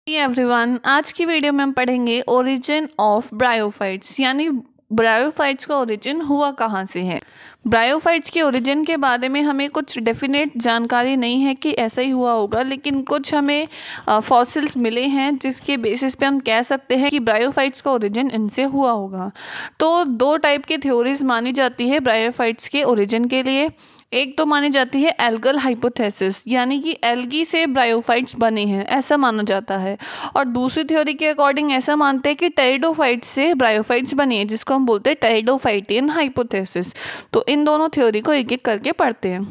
Everyone, आज की video में हम पढ़ेंगे ओरिजिन ऑफ ब्रायोफाइट्स, यानी ब्रायोफाइट्स का ओरिजिन हुआ कहाँ से है। ब्रायोफाइट्स के ओरिजिन के बारे में हमें कुछ डेफिनेट जानकारी नहीं है कि ऐसा ही हुआ होगा, लेकिन कुछ हमें फॉसिल्स मिले हैं जिसके बेसिस पे हम कह सकते हैं कि ब्रायोफाइट्स का ओरिजिन इनसे हुआ होगा। तो दो टाइप की थ्योरीज मानी जाती है ब्रायोफाइट्स के ओरिजिन के लिए। एक तो मानी जाती है एल्गल हाइपोथेसिस, यानी कि एल्गी से ब्रायोफाइट्स बने हैं ऐसा माना जाता है, और दूसरी थ्योरी के अकॉर्डिंग ऐसा मानते हैं कि टेरिडोफाइट्स से ब्रायोफाइट्स बने हैं, जिसको हम बोलते हैं टेरिडोफाइटियन हाइपोथेसिस। तो इन दोनों थ्योरी को एक एक करके पढ़ते हैं।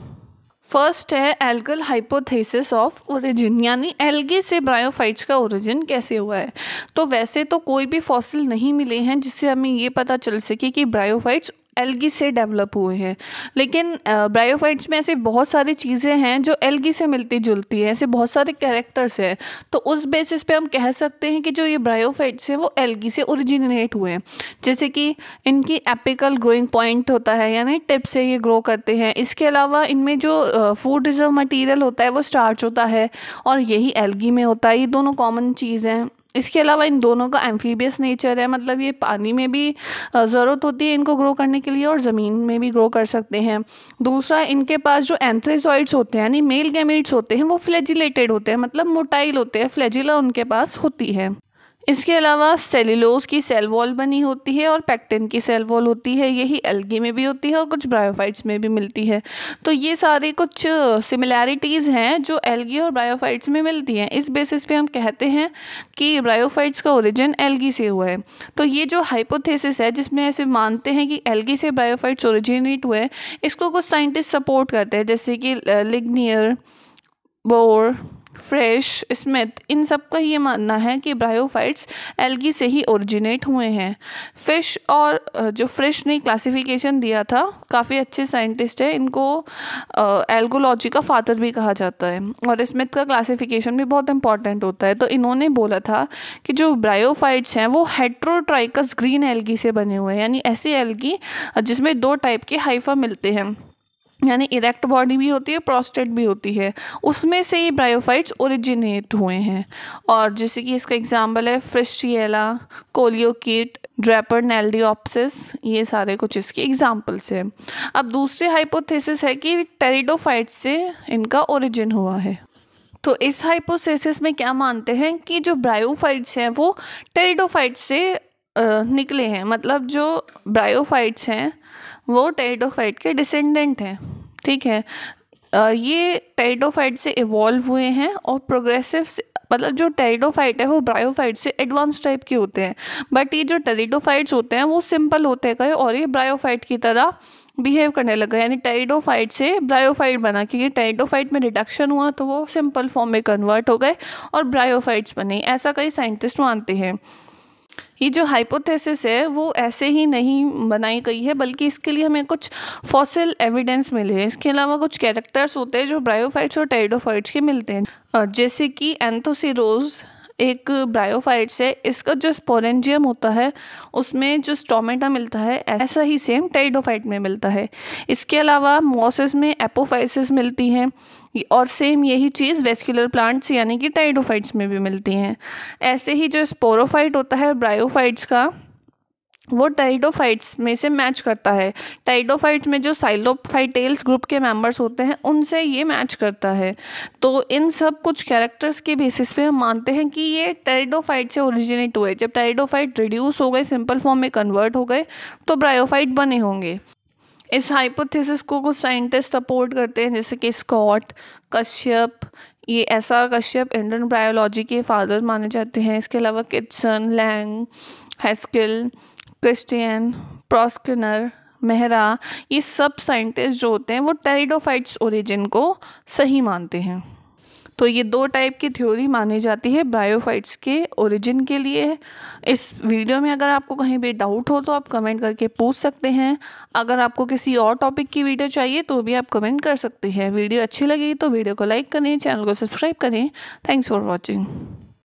फर्स्ट है एल्गल हाइपोथेसिस ऑफ ओरिजिन, यानी एल्गी से ब्रायोफाइट्स का ओरिजिन कैसे हुआ है। तो वैसे तो कोई भी फॉसिल नहीं मिले हैं जिससे हमें ये पता चल सके कि ब्रायोफाइट्स एल्गी से डेवलप हुए हैं, लेकिन ब्रायोफाइट्स में ऐसे बहुत सारी चीज़ें हैं जो एल्गी से मिलती जुलती है, ऐसे बहुत सारे कैरेक्टर्स हैं। तो उस बेसिस पे हम कह सकते हैं कि जो ये ब्रायोफाइट्स हैं वो एल्गी से ओरिजिनेट हुए हैं। जैसे कि इनकी एपिकल ग्रोइंग पॉइंट होता है, यानी टिप से ये ग्रो करते हैं। इसके अलावा इनमें जो फूड रिजर्व मटीरियल होता है वो स्टार्च होता है, और यही एल्गी में होता है। ये दोनों कॉमन चीज़ हैं। इसके अलावा इन दोनों का एम्फीबियस नेचर है, मतलब ये पानी में भी ज़रूरत होती है इनको ग्रो करने के लिए, और ज़मीन में भी ग्रो कर सकते हैं। दूसरा, इनके पास जो एंथ्रेसॉइड्स होते हैं यानी मेल गैमेट्स होते हैं वो फ्लैजिलेटेड होते हैं, मतलब मोटाइल होते हैं, फ्लैजिला उनके पास होती है। इसके अलावा सेल्यूलोज की सेल वॉल बनी होती है और पैक्टिन की सेल वॉल होती है, यही एल्गी में भी होती है और कुछ ब्रायोफाइट्स में भी मिलती है। तो ये सारी कुछ सिमिलैरिटीज़ हैं जो एल्गी और ब्रायोफाइट्स में मिलती हैं। इस बेसिस पे हम कहते हैं कि ब्रायोफाइट्स का ओरिजिन एल्गी से हुआ है। तो ये जो हाइपोथेसिस है जिसमें ऐसे मानते हैं कि एल्गी से ब्रायोफाइट्स ओरिजिनेट हुए, इसको कुछ साइंटिस्ट सपोर्ट करते हैं, जैसे कि लिग्नियर, बोर, फ्रेश, स्मिथ, इन सब का ये मानना है कि ब्रायोफाइट्स एल्गी से ही ओरिजिनेट हुए हैं। फिश और जो फ्रिश ने क्लासिफिकेशन दिया था, काफ़ी अच्छे साइंटिस्ट है, इनको एल्गोलॉजी का फादर भी कहा जाता है, और स्मिथ का क्लासिफिकेशन भी बहुत इंपॉर्टेंट होता है। तो इन्होंने बोला था कि जो ब्रायोफाइट्स हैं वो हेट्रोट्राइकस ग्रीन एल्गी से बने हुए हैं, यानी ऐसी एल्गी जिसमें दो टाइप के हाइफा मिलते हैं, यानी इरेक्ट बॉडी भी होती है, प्रोस्टेट भी होती है, उसमें से ये ब्रायोफाइट्स ओरिजिनेट हुए हैं। और जैसे कि इसका एग्जांपल है फ्रिश्चिएला, कोलियोकीट, ड्रैपर्नेल्डियोप्सिस, ये सारे कुछ इसके एग्जांपल्स हैं। अब दूसरी हाइपोथेसिस है कि टेरिडोफाइट्स से इनका ओरिजिन हुआ है। तो इस हाइपोथेसिस में क्या मानते हैं कि जो ब्रायोफाइट्स हैं वो टेरिडोफाइट्स से निकले हैं, मतलब जो ब्रायोफाइट्स हैं वो टेरिडोफाइट के डिसेंडेंट हैं। ठीक है, ये टेरिडोफाइट से इवॉल्व हुए हैं, और प्रोग्रेसिव मतलब जो टेरिडोफाइट है वो ब्रायोफाइट से एडवांस टाइप के होते हैं, बट ये जो टेरिडोफाइट्स होते हैं वो सिंपल होते गए और ये ब्रायोफाइट की तरह बिहेव करने लगा, यानी टेरिडोफाइट से ब्रायोफाइट बना, क्योंकि टेरिडोफाइट में रिडक्शन हुआ तो वो सिंपल फॉर्म में कन्वर्ट हो गए और ब्रायोफाइट्स बने, ऐसा कई साइंटिस्ट मानते हैं। ये जो हाइपोथेसिस है वो ऐसे ही नहीं बनाई गई है, बल्कि इसके लिए हमें कुछ फॉसिल एविडेंस मिले हैं। इसके अलावा कुछ कैरेक्टर्स होते हैं जो ब्रायोफाइट्स और टेरिडोफाइट्स के मिलते हैं, जैसे कि एंथोसिरोज एक ब्रायोफाइट्स है, इसका जो स्पोरेंजियम होता है उसमें जो स्टोमेटा मिलता है ऐसा ही सेम टेरिडोफाइट में मिलता है। इसके अलावा मॉसेस में एपोफाइसिस मिलती हैं, और सेम यही चीज़ वेस्कुलर प्लांट्स यानी कि टेरिडोफाइट्स में भी मिलती हैं। ऐसे ही जो स्पोरोफाइट होता है ब्रायोफाइट्स का, वो टेरिडोफाइट्स में से मैच करता है। टेरिडोफाइट्स में जो साइलोफाइटेल्स ग्रुप के मेंबर्स होते हैं उनसे ये मैच करता है। तो इन सब कुछ कैरेक्टर्स के बेसिस पे हम मानते हैं कि ये टेरिडोफाइट से ओरिजिनेट हुए। जब टेरिडोफाइट रिड्यूस हो गए, सिंपल फॉर्म में कन्वर्ट हो गए, तो ब्रायोफाइट बने होंगे। इस हाइपोथेसिस को कुछ साइंटिस्ट सपोर्ट करते हैं, जैसे कि स्कॉट, कश्यप, ये एसआर कश्यप इंडियन बायोलॉजी के फादर माने जाते हैं। इसके अलावा Kitson, Lang, Haskell, Christian, Proskauer, Mehra, ये सब साइंटिस्ट जो होते हैं वो टेरिडोफाइट्स ओरिजिन को सही मानते हैं। तो ये दो टाइप की थ्योरी मानी जाती है ब्रायोफाइट्स के ओरिजिन के लिए। इस वीडियो में अगर आपको कहीं भी डाउट हो तो आप कमेंट करके पूछ सकते हैं। अगर आपको किसी और टॉपिक की वीडियो चाहिए तो भी आप कमेंट कर सकते हैं। वीडियो अच्छी लगी तो वीडियो को लाइक करें, चैनल को सब्सक्राइब करें। Thanks for watching.